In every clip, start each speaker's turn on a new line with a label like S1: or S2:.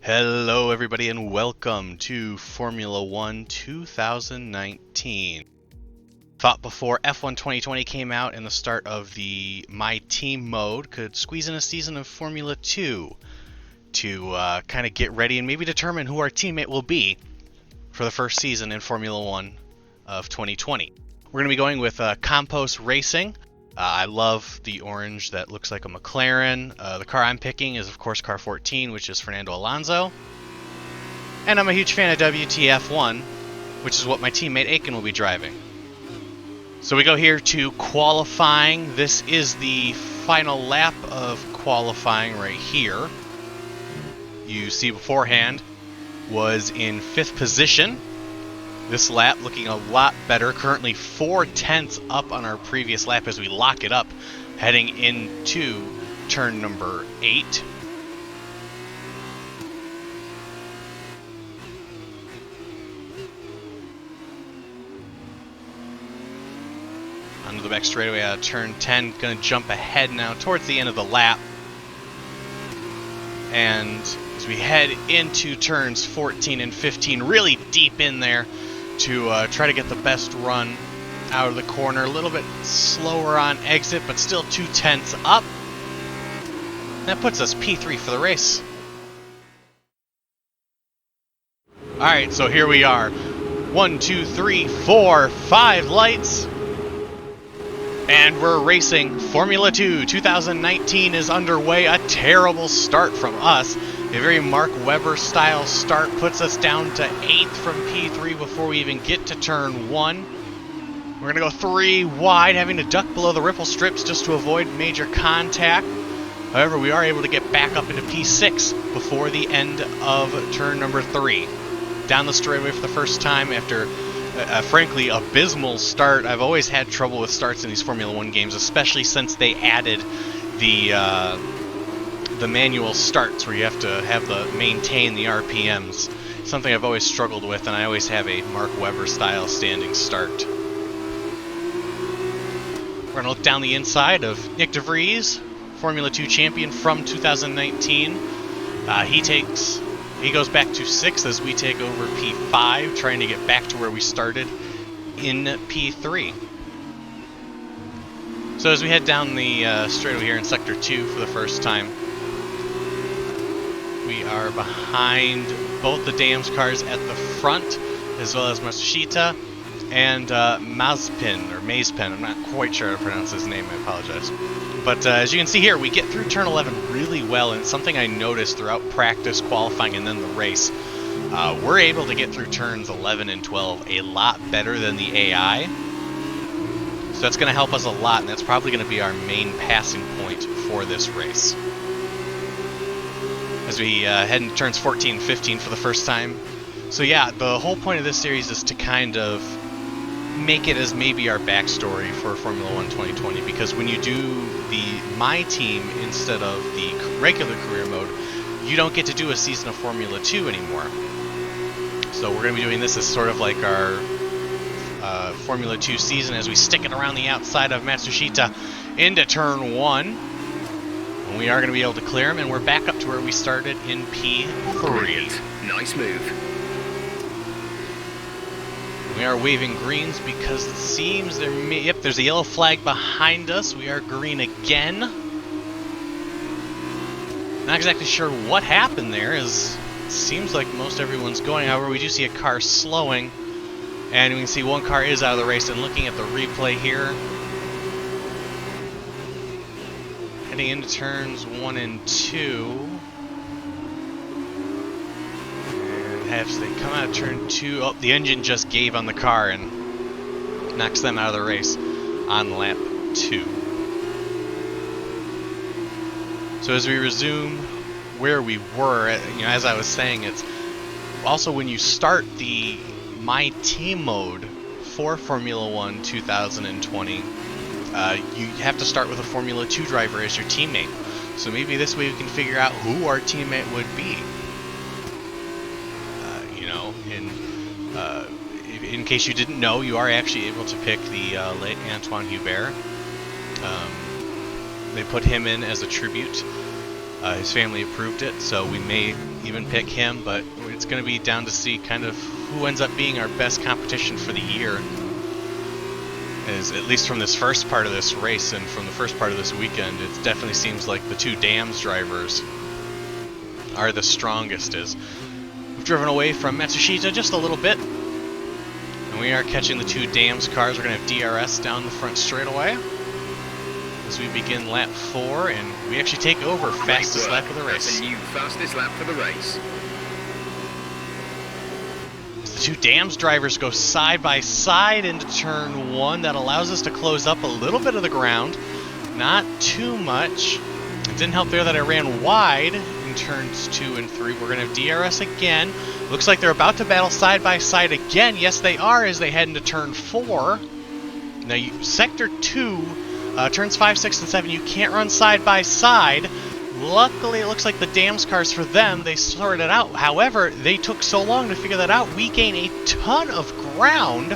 S1: Hello everybody and welcome to Formula 1 2019. Thought before F1 2020 came out and the start of the My Team mode could squeeze in a season of Formula 2 to kind of get ready and maybe determine who our teammate will be for the first season in Formula 1 of 2020. We're going to be going with Compost Racing. I love the orange that looks like a McLaren. The car I'm picking is, of course, car 14, which is Fernando Alonso. And I'm a huge fan of WTF1, which is what my teammate Aiken will be driving. So we go here to qualifying. This is the final lap of qualifying right here. You see beforehand was in 5th position. This lap looking a lot better, currently 4/10 up on our previous lap as we lock it up, heading into turn number 8. Onto the back straightaway out of turn 10, going to jump ahead now towards the end of the lap. And as we head into turns 14 and 15, really deep in there, to try to get the best run out of the corner. A little bit slower on exit, but still 2/10 up. That puts us P3 for the race. Alright, so here we are. 1, 2, 3, 4, 5 lights. And we're racing. Formula 2 2019 is underway. A terrible start from us. A very Mark Webber style start puts us down to 8th from P3 before we even get to turn 1. We're going to go 3 wide, having to duck below the ripple strips just to avoid major contact. However, we are able to get back up into P6 before the end of turn number 3. Down the straightaway for the first time after frankly abysmal start. I've always had trouble with starts in these Formula 1 games, especially since they added the manual starts where you have to maintain the RPMs. Something I've always struggled with, and I always have a Mark Webber style standing start. We're going to look down the inside of Nick de Vries, Formula 2 champion from 2019. He goes back to 6th as we take over P5, trying to get back to where we started in P3. So as we head down the straightaway here in Sector 2 for the first time, we are behind both the Dams cars at the front, as well as Matsushita and Mazepin. I'm not quite sure how to pronounce his name, I apologize. But as you can see here, we get through turn 11 really well, and it's something I noticed throughout practice, qualifying, and then the race. We're able to get through turns 11 and 12 a lot better than the AI. So that's going to help us a lot, and that's probably going to be our main passing point for this race. As we head into turns 14 and 15 for the first time. So yeah, the whole point of this series is to kind of make it as maybe our backstory for Formula 1 2020, because when you do the My Team instead of the regular career mode, you don't get to do a season of Formula 2 anymore. So we're going to be doing this as sort of like our Formula 2 season as we stick it around the outside of Matsushita into turn 1. And we are going to be able to clear him, and we're back up to where we started in P3.
S2: Brilliant. Nice move.
S1: We are waving greens because it seems there's a yellow flag behind us. We are green again. Not exactly sure what happened there, as it seems like most everyone's going. However, we do see a car slowing, and we can see one car is out of the race. And looking at the replay here, heading into turns 1 and 2. As they come out of turn 2, oh, the engine just gave on the car and knocks them out of the race on lap 2. So as we resume where we were, as I was saying, it's also when you start the My Team mode for Formula 1 2020, you have to start with a Formula 2 driver as your teammate. So maybe this way we can figure out who our teammate would be. In case you didn't know, you are actually able to pick the late Antoine Hubert. They put him in as a tribute His family approved it, so we may even pick him, but it's going to be down to see kind of who ends up being our best competition for the year. As, at least from this first part of this race and from the first part of this weekend, it definitely seems like the two Dams drivers are the strongest. As we've driven away from Matsushita just a little bit, and we are catching the two Dams cars. We're going to have DRS down the front straightaway as we begin lap 4, and we actually take over fastest lap of the race.
S2: That's a new fastest lap for the race.
S1: As the two Dams drivers go side by side into turn 1, that allows us to close up a little bit of the ground. Not too much. It didn't help there that I ran wide in turns 2 and 3. We're going to have DRS again. Looks like they're about to battle side by side again. Yes, they are, as they head into turn 4. Now, sector 2, turns 5, 6, and 7, you can't run side by side. Luckily, it looks like the Dams cars for them, they sorted it out. However, they took so long to figure that out. We gain a ton of ground.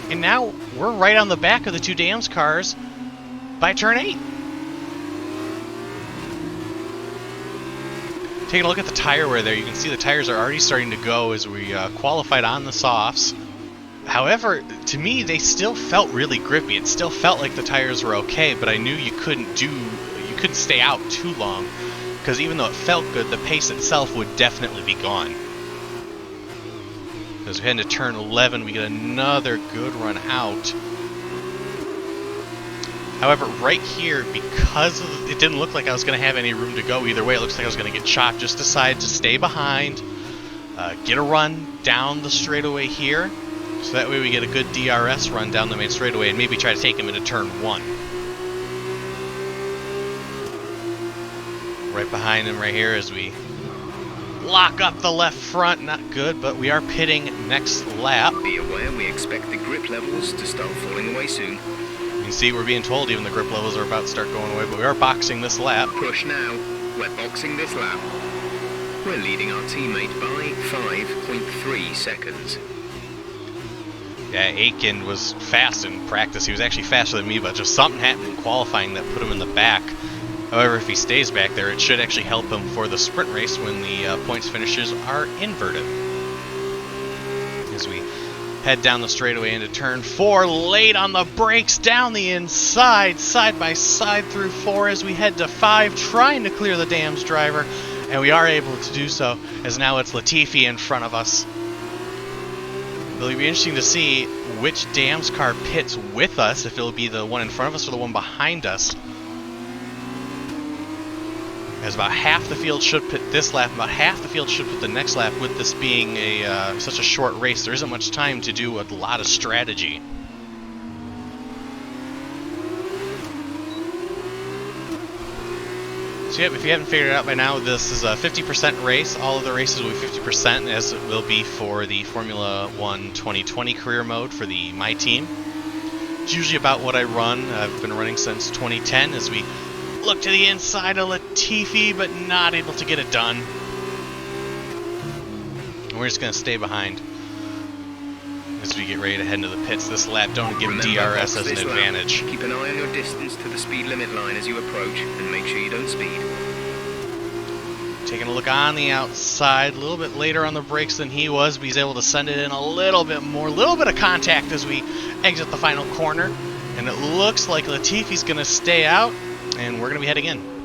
S1: And now we're right on the back of the two Dams cars by turn 8. Taking a look at the tire wear there, you can see the tires are already starting to go as we qualified on the softs. However, to me, they still felt really grippy. It still felt like the tires were okay, but I knew you couldn't stay out too long, because even though it felt good, the pace itself would definitely be gone. As we head into turn 11, we get another good run out. However, right here, because it didn't look like I was going to have any room to go either way, it looks like I was going to get chopped, just decided to stay behind, get a run down the straightaway here, so that way we get a good DRS run down the main straightaway and maybe try to take him into turn 1. Right behind him right here as we lock up the left front. Not good, but we are pitting next lap.
S2: Be aware we expect the grip levels to start falling away soon.
S1: You can see we're being told even the grip levels are about to start going away, but we are boxing this lap.
S2: Push now. We're boxing this lap. We're leading our teammate by 5.3 seconds.
S1: Yeah, Aiken was fast in practice. He was actually faster than me, but just something happened in qualifying that put him in the back. However, if he stays back there, it should actually help him for the sprint race when the points finishes are inverted. As we head down the straightaway into turn 4, late on the brakes, down the inside, side by side through 4 as we head to 5, trying to clear the Dams driver, and we are able to do so, as now it's Latifi in front of us. It'll be interesting to see which Dams car pits with us, if it'll be the one in front of us or the one behind us. As about half the field should pit this lap, about half the field should pit the next lap. With this being such a short race, there isn't much time to do a lot of strategy. So yep, if you haven't figured it out by now, this is a 50% race. All of the races will be 50%, as it will be for the Formula 1 2020 career mode for my team. It's usually about what I run. I've been running since 2010 as we look to the inside of Latifi, but not able to get it done. And we're just going to stay behind as we get ready to head into the pits this lap. Don't give DRS as an advantage.
S2: Keep an eye on your distance to the speed limit line as you approach, and make sure you don't speed.
S1: Taking a look on the outside, a little bit later on the brakes than he was, but he's able to send it in a little bit more, a little bit of contact as we exit the final corner. And it looks like Latifi's going to stay out, and we're going to be heading in.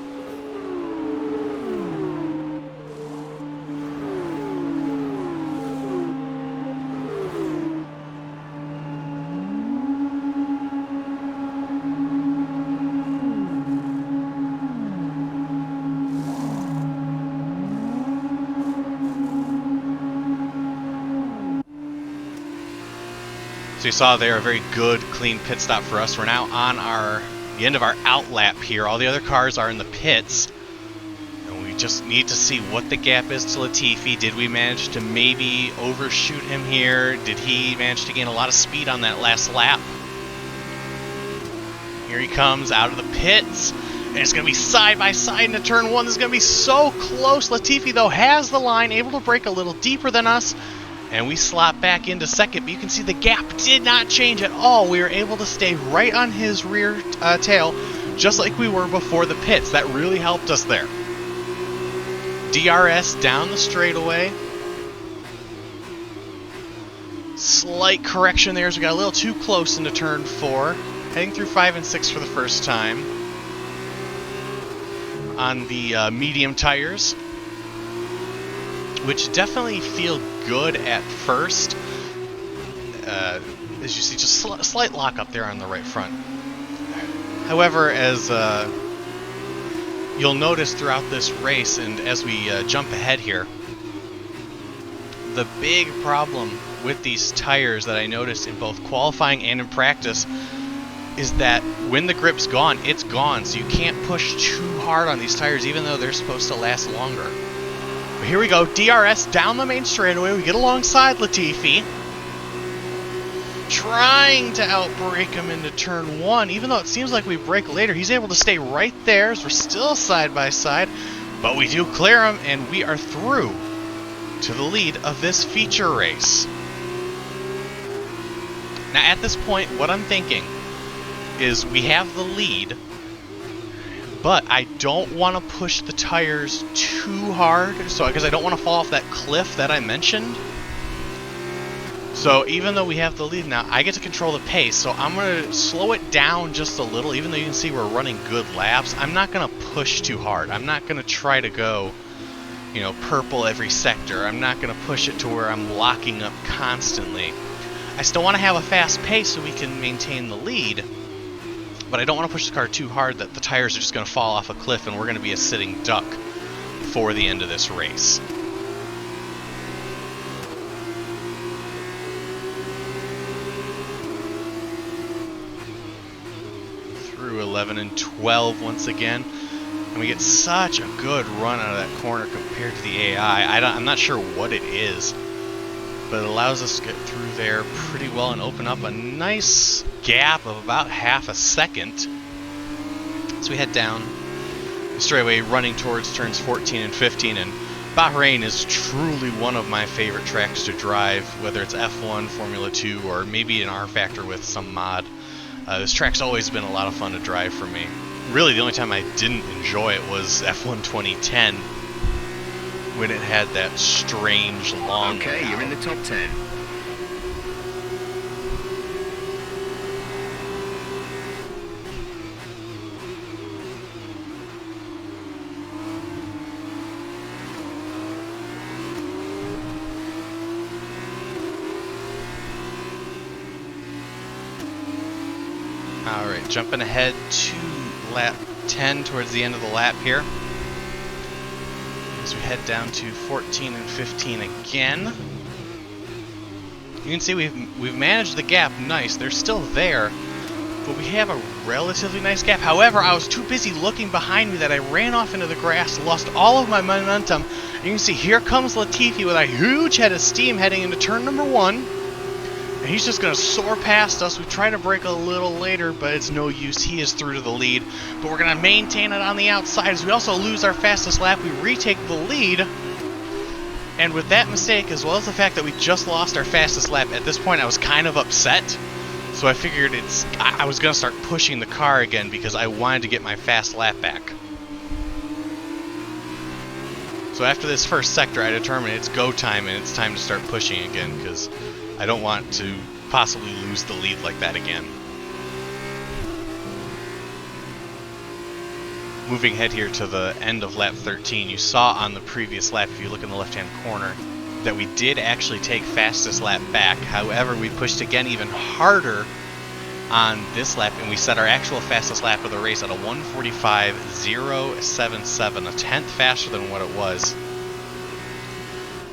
S1: So you saw there a very good, clean pit stop for us. We're now on the end of our out lap here. All the other cars are in the pits. And we just need to see what the gap is to Latifi. Did we manage to maybe overshoot him here? Did he manage to gain a lot of speed on that last lap? Here he comes out of the pits. And it's going to be side by side into turn 1. This is going to be so close. Latifi, though, has the line, able to brake a little deeper than us. And we slot back into second, but you can see the gap did not change at all. We were able to stay right on his rear tail just like we were before the pits. That really helped us there. DRS down the straightaway. Slight correction there as we got a little too close into turn 4. Heading through 5 and 6 for the first time on the medium tires, which definitely feel good at first. As you see, just slight lock up there on the right front. However, as you'll notice throughout this race, and as we jump ahead here, the big problem with these tires that I noticed in both qualifying and in practice is that when the grip's gone, it's gone. So you can't push too hard on these tires, even though they're supposed to last longer. But here we go, DRS down the main straightaway. We get alongside Latifi, trying to outbrake him into turn 1. Even though it seems like we brake later, he's able to stay right there as we're still side by side. But we do clear him, and we are through to the lead of this feature race. Now at this point, what I'm thinking is we have the lead, but I don't want to push the tires too hard, so because I don't want to fall off that cliff that I mentioned. So even though we have the lead now, I get to control the pace, so I'm going to slow it down just a little. Even though you can see we're running good laps, I'm not going to push too hard. I'm not going to try to go, you know, purple every sector. I'm not going to push it to where I'm locking up constantly. I still want to have a fast pace so we can maintain the lead, but I don't want to push the car too hard that the tires are just going to fall off a cliff and we're going to be a sitting duck for the end of this race. Through 11 and 12 once again, and we get such a good run out of that corner compared to the AI. I'm not sure what it is, but it allows us to get through there pretty well and open up a nice gap of about half a second. So we head down the straightaway, running towards turns 14 and 15, and Bahrain is truly one of my favorite tracks to drive, whether it's F1, Formula 2, or maybe an R Factor with some mod. This track's always been a lot of fun to drive for me. Really, the only time I didn't enjoy it was F1 2010, when it had that strange long...
S2: Okay, you're in the top 10.
S1: Alright, jumping ahead to lap 10 towards the end of the lap here. As we head down to 14 and 15 again. You can see we've managed the gap nice. They're still there, but we have a relatively nice gap. However, I was too busy looking behind me that I ran off into the grass, lost all of my momentum. You can see here comes Latifi with a huge head of steam heading into turn number 1. And he's just going to soar past us. We try to brake a little later, but it's no use. He is through to the lead. But we're going to maintain it on the outside. As we also lose our fastest lap, we retake the lead. And with that mistake, as well as the fact that we just lost our fastest lap, at this point I was kind of upset. So I figured I was going to start pushing the car again because I wanted to get my fast lap back. So after this first sector, I determined it's go time and it's time to start pushing again, because I don't want to possibly lose the lead like that again. Moving ahead here to the end of lap 13, you saw on the previous lap, if you look in the left-hand corner, that we did actually take fastest lap back. However, we pushed again even harder on this lap, and we set our actual fastest lap of the race at a 1:45.077, a tenth faster than what it was.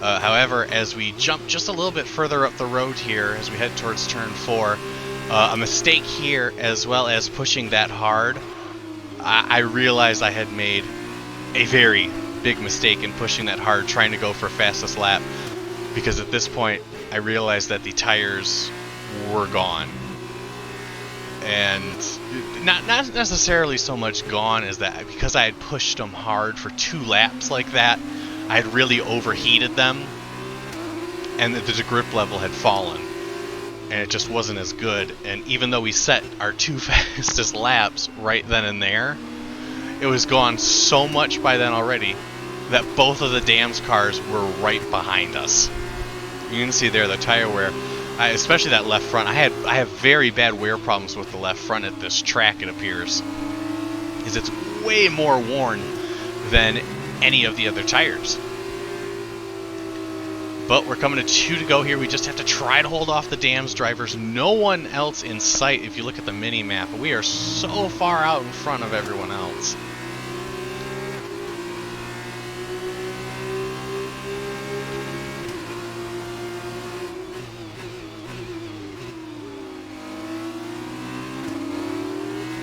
S1: However, as we jump just a little bit further up the road here, as we head towards turn 4, a mistake here, as well as pushing that hard, I realized I had made a very big mistake in pushing that hard, trying to go for fastest lap, because at this point I realized that the tires were gone. And not necessarily so much gone as that because I had pushed them hard for 2 laps like that, I had really overheated them, and the grip level had fallen. and it just wasn't as good. And even though we set our 2 fastest laps right then and there, it was gone so much by then already that both of the Dams cars were right behind us. You can see there the tire wear, especially that left front. I have very bad wear problems with the left front at this track, it appears, because it's way more worn than any of the other tires. But we're coming to 2 to go here. We just have to try to hold off the Dams drivers. No one else in sight if you look at the mini-map. We are so far out in front of everyone else.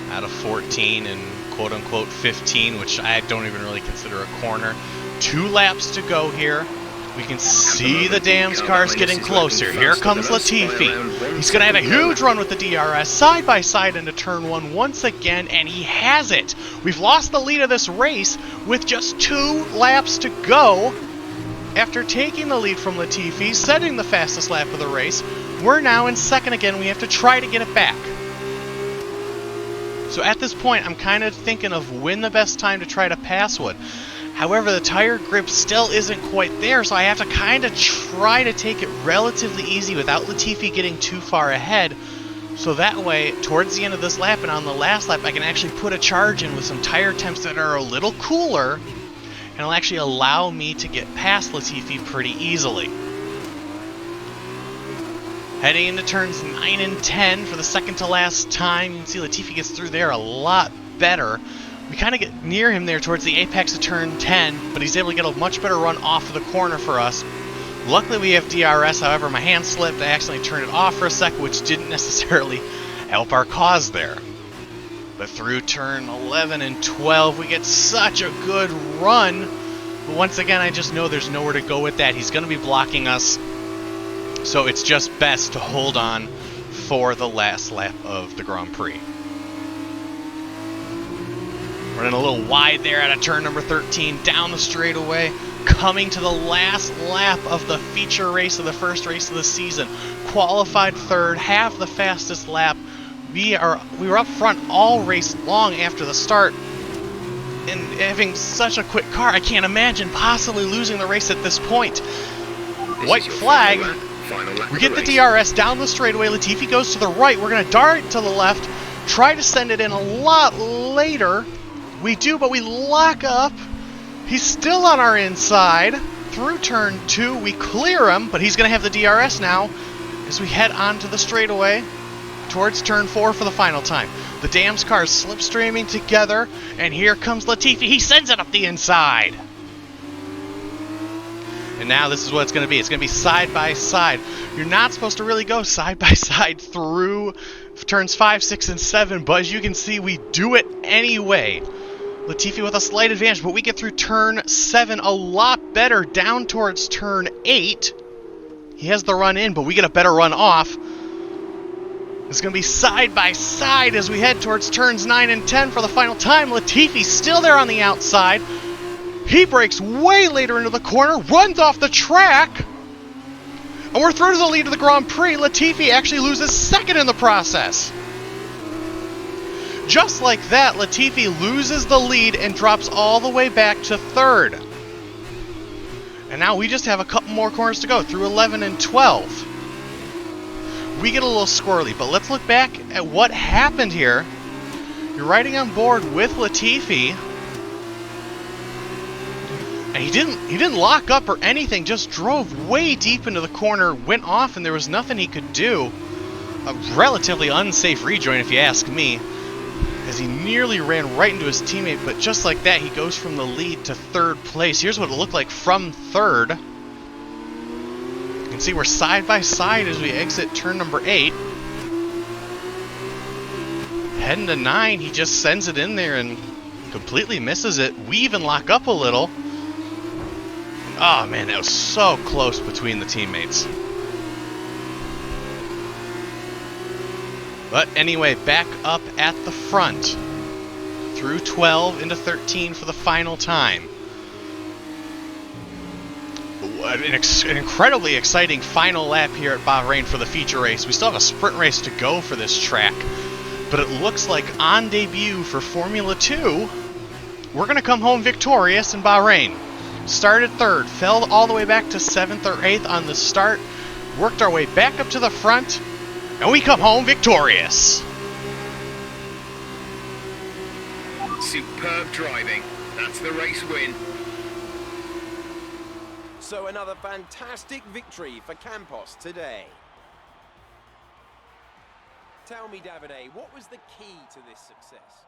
S1: Out of 14 and quote-unquote 15, which I don't even really consider a corner. 2 laps to go here. We can see the Dams cars getting closer. Here comes Latifi. He's going to have a huge run with the DRS side by side into turn 1 once again, and he has it. We've lost the lead of this race with just 2 laps to go. After taking the lead from Latifi, setting the fastest lap of the race, we're now in second again. We have to try to get it back. So at this point, I'm kind of thinking of when the best time to try to pass would. However, the tire grip still isn't quite there, so I have to kind of try to take it relatively easy without Latifi getting too far ahead. So that way, towards the end of this lap and on the last lap, I can actually put a charge in with some tire temps that are a little cooler, and it'll actually allow me to get past Latifi pretty easily. Heading into turns 9 and 10 for the second to last time. You can see Latifi gets through there a lot better. We kind of get near him there towards the apex of turn 10, but he's able to get a much better run off of the corner for us. Luckily we have DRS, however my hand slipped. I accidentally turned it off for a second, which didn't necessarily help our cause there. But through turn 11 and 12, we get such a good run. But once again, I just know there's nowhere to go with that. He's going to be blocking us. So it's just best to hold on for the last lap of the Grand Prix. Running a little wide there out of turn number 13, down the straightaway, coming to the last lap of the feature race of the first race of the season. Qualified third, have the fastest lap. We were up front all race long after the start, and having such a quick car, I can't imagine possibly losing the race at this point. White flag. We get the DRS down the straightaway. Latifi goes to the right. We're going to dart to the left, try to send it in a lot later. We do, but we lock up. He's still on our inside. Through turn 2, we clear him, but he's going to have the DRS now as we head onto the straightaway towards turn 4 for the final time. The Dams cars slipstreaming together, and here comes Latifi. He sends it up the inside. And now this is what it's going to be. It's going to be side by side. You're not supposed to really go side by side through turns 5, 6, and 7, but as you can see, we do it anyway. Latifi with a slight advantage, but we get through turn 7 a lot better down towards turn 8. He has the run in, but we get a better run off. It's going to be side by side as we head towards turns 9 and 10 for the final time. Latifi still there on the outside. He breaks way later into the corner, runs off the track, and we're through to the lead of the Grand Prix. Latifi actually loses second in the process. Just like that, Latifi loses the lead and drops all the way back to third. And now we just have a couple more corners to go through 11 and 12. We get a little squirrely, but let's look back at what happened here. You're riding on board with Latifi. And he didn't lock up or anything, just drove way deep into the corner, went off, and there was nothing he could do. A relatively unsafe rejoin, if you ask me, as he nearly ran right into his teammate, but just like that, he goes from the lead to third place. Here's what it looked like from third. You can see we're side by side as we exit turn number 8. Heading to 9, he just sends it in there and completely misses it. We even lock up a little. Oh man, that was so close between the teammates. But anyway, back up at the front. Through 12 into 13 for the final time. an incredibly exciting final lap here at Bahrain for the feature race. We still have a sprint race to go for this track, but it looks like on debut for Formula 2, we're going to come home victorious in Bahrain. Started third, fell all the way back to 7th or 8th on the start, worked our way back up to the front, and we come home victorious.
S2: Superb driving. That's the race win.
S3: So another fantastic victory for Campos today. Tell me, Davide, what was the key to this success?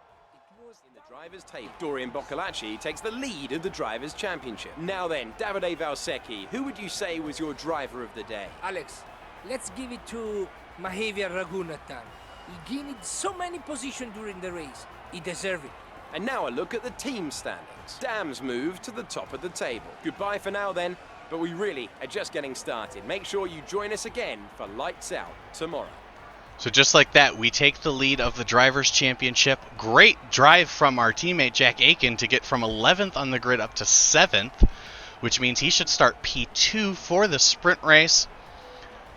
S3: It was in the driver's tape. Dorian Boccolacci takes the lead of the Drivers' Championship. Now then, Davide Valsecchi, who would you say was your driver of the day?
S4: Alex, let's give it to Mahavir Raghunathan. He gained so many positions during the race. He deserved it.
S3: And now a look at the team standings. Dam's moved to the top of the table. Goodbye for now then, but we really are just getting started. Make sure you join us again for Lights Out tomorrow.
S1: So just like that, we take the lead of the Drivers' Championship. Great drive from our teammate Jack Aiken to get from 11th on the grid up to 7th, which means he should start P2 for the sprint race.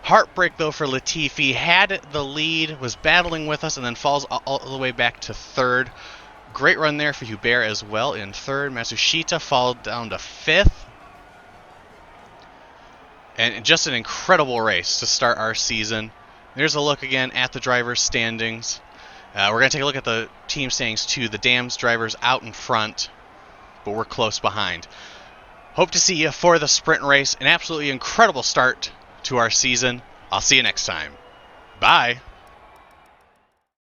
S1: Heartbreak, though, for Latifi. Had the lead, was battling with us, and then falls all the way back to 3rd. Great run there for Hubert as well in 3rd. Matsushita fall down to 5th. And just an incredible race to start our season. There's a look again at the drivers' standings. We're going to take a look at the team standings too. The Dams drivers out in front, but we're close behind. Hope to see you for the sprint race. An absolutely incredible start to our season. I'll see you next time. Bye.